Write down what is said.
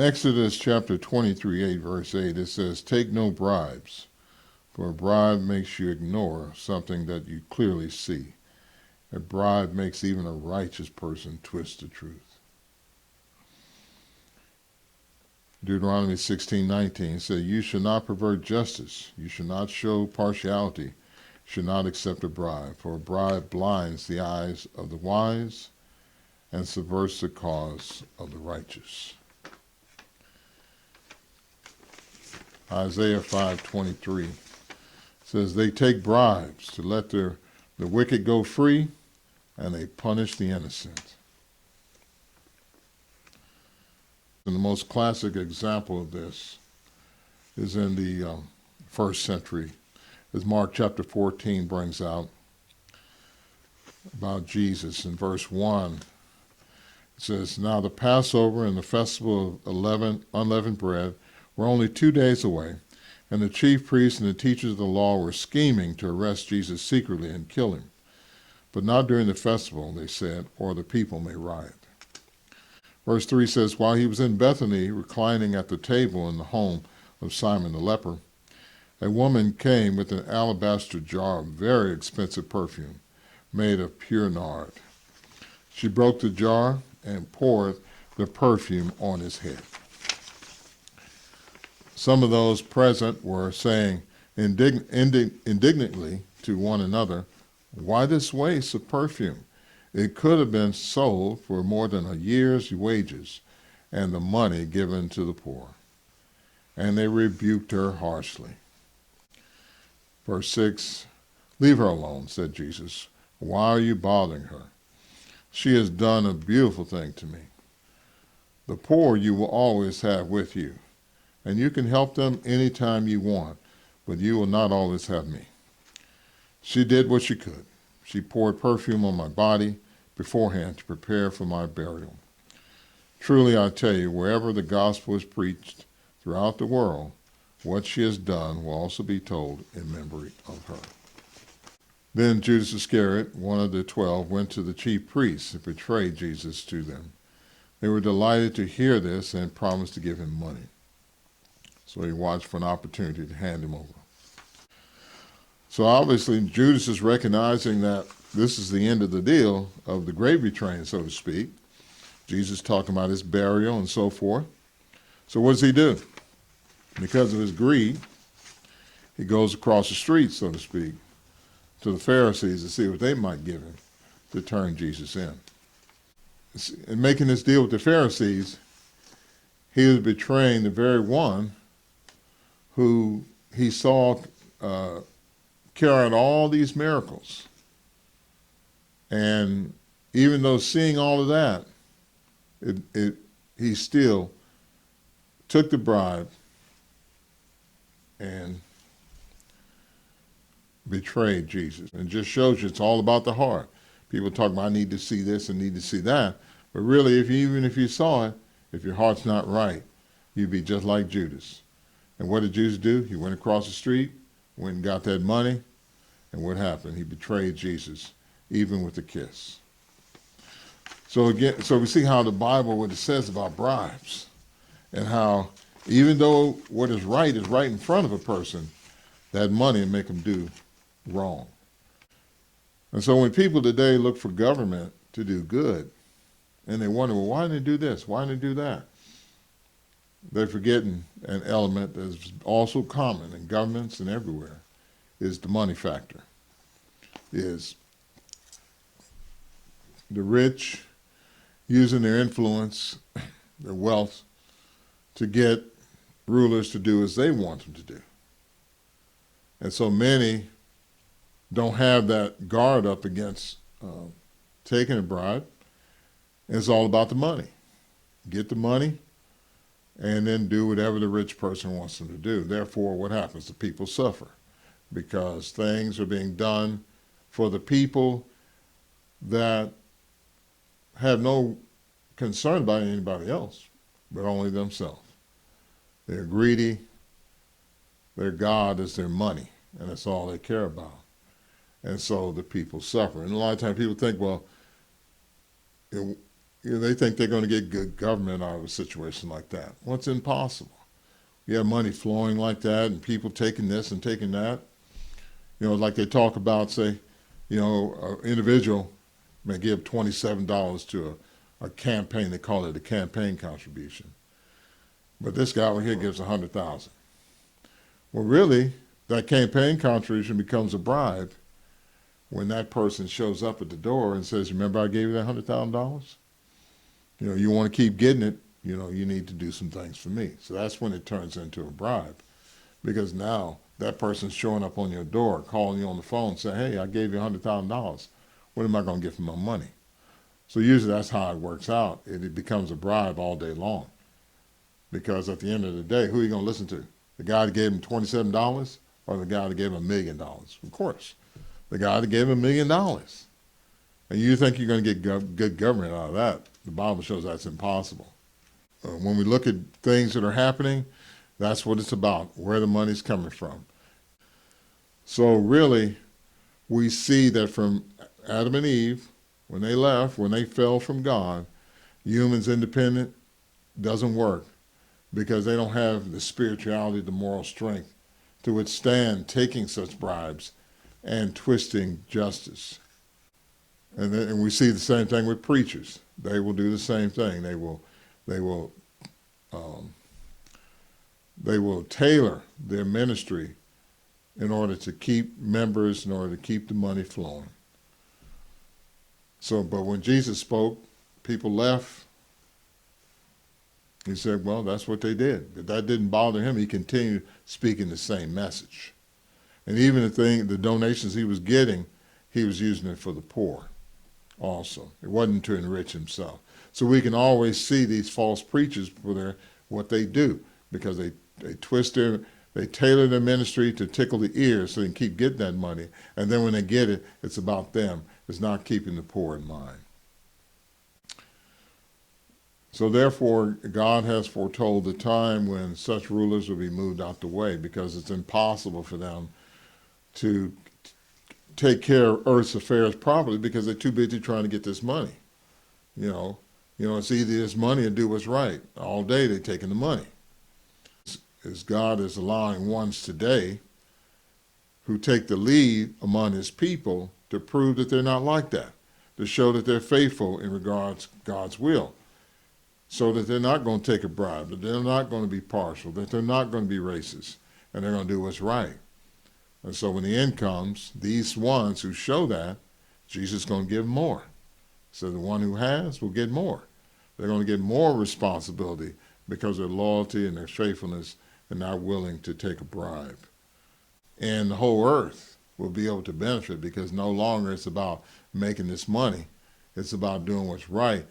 Exodus chapter 23, verse 8, it says, "Take no bribes, for a bribe makes you ignore something that you clearly see. A bribe makes even a righteous person twist the truth." Deuteronomy 16:19 says, "You should not pervert justice. You should not show partiality. You should not accept a bribe, for a bribe blinds the eyes of the wise and subverts the cause of the righteous." Isaiah 5:23 says, "They take bribes to let the wicked go free, and they punish the innocent." And the most classic example of this is in the first century, as Mark chapter 14 brings out about Jesus. In verse 1, it says, "Now the Passover and the festival of unleavened bread were only 2 days away, and the chief priests and the teachers of the law were scheming to arrest Jesus secretly and kill him. But not during the festival," they said, "or the people may riot." Verse 3 says, "While he was in Bethany, reclining at the table in the home of Simon the leper, a woman came with an alabaster jar of very expensive perfume made of pure nard. She broke the jar and poured the perfume on his head." Some of those present were saying indignantly to one another, "Why this waste of perfume? It could have been sold for more than a year's wages and the money given to the poor." And they rebuked her harshly. Verse 6, "Leave her alone," said Jesus. "Why are you bothering her? She has done a beautiful thing to me. The poor you will always have with you, and you can help them anytime you want, but you will not always have me. She did what she could. She poured perfume on my body beforehand to prepare for my burial. Truly I tell you, wherever the gospel is preached throughout the world, what she has done will also be told in memory of her." Then Judas Iscariot, one of the 12, went to the chief priests and betrayed Jesus to them. They were delighted to hear this and promised to give him money. So he watched for an opportunity to hand him over. So obviously Judas is recognizing that this is the end of the deal, of the gravy train, so to speak. Jesus talking about his burial and so forth. So what does he do? Because of his greed, he goes across the street, so to speak, to the Pharisees to see what they might give him to turn Jesus in. In making this deal with the Pharisees, he was betraying the very one who he saw carry out all these miracles. And even though seeing all of that, he still took the bribe and betrayed Jesus. And it just shows you it's all about the heart. People talk about, "I need to see this and need to see that." But really, even if you saw it, if your heart's not right, you'd be just like Judas. And what did Judas do? He went across the street, went and got that money, and what happened? He betrayed Jesus, even with a kiss. So we see how the Bible, what it says about bribes, and how even though what is right in front of a person, that money will make them do wrong. And so when people today look for government to do good, and they wonder, well, why didn't they do this? Why didn't they do that? They're forgetting an element that's also common in governments and everywhere, is the money factor. Is the rich using their influence, their wealth, to get rulers to do as they want them to do. And so many don't have that guard up against taking a bribe. It's all about the money. Get the money, and then do whatever the rich person wants them to do. Therefore, what happens? The people suffer because things are being done for the people that have no concern about anybody else, but only themselves. They're greedy. Their God is their money, and that's all they care about. And so the people suffer. And a lot of times people think, well, they think they're going to get good government out of a situation like that. Well, it's impossible. You have money flowing like that and people taking this and taking that. Like they talk about, say, an individual may give $27 to a campaign. They call it a campaign contribution. But this guy over here gives 100,000. Well, really, that campaign contribution becomes a bribe when that person shows up at the door and says, remember I gave you that $100,000? You want to keep getting it, you need to do some things for me. So that's when it turns into a bribe, because now that person's showing up on your door, calling you on the phone, saying, hey, I gave you $100,000. What am I going to get for my money? So usually that's how it works out. It becomes a bribe all day long, because at the end of the day, who are you going to listen to? The guy that gave him $27 or the guy that gave him $1 million? Of course, the guy that gave him $1 million. And you think you're going to get good government out of that. The Bible shows that's impossible. When we look at things that are happening, that's what it's about, where the money's coming from. So really, we see that from Adam and Eve, when they left, when they fell from God, humans independent doesn't work, because they don't have the spirituality, the moral strength to withstand taking such bribes and twisting justice. And we see the same thing with preachers. They will do the same thing. They will tailor their ministry in order to keep members, in order to keep the money flowing. So, but when Jesus spoke, people left. He said, well, that's what they did. But that didn't bother him. He continued speaking the same message. And even the donations he was getting, he was using it for the poor also. It wasn't to enrich himself. So we can always see these false preachers for what they do, because they tailor their ministry to tickle the ears so they can keep getting that money. And then when they get it, it's about them. It's not keeping the poor in mind. So therefore, God has foretold the time when such rulers will be moved out the way, because it's impossible for them to take care of earth's affairs properly, because they're too busy trying to get this money. It's either this money or do what's right. All day they're taking the money. As God is allowing ones today who take the lead among his people to prove that they're not like that, to show that they're faithful in regards to God's will, so that they're not going to take a bribe, that they're not going to be partial, that they're not going to be racist, and they're going to do what's right. And so when the end comes, these ones who show that, Jesus is going to give more. So the one who has will get more. They're going to get more responsibility because of their loyalty and their faithfulness and not willing to take a bribe. And the whole earth will be able to benefit, because no longer it's about making this money. It's about doing what's right.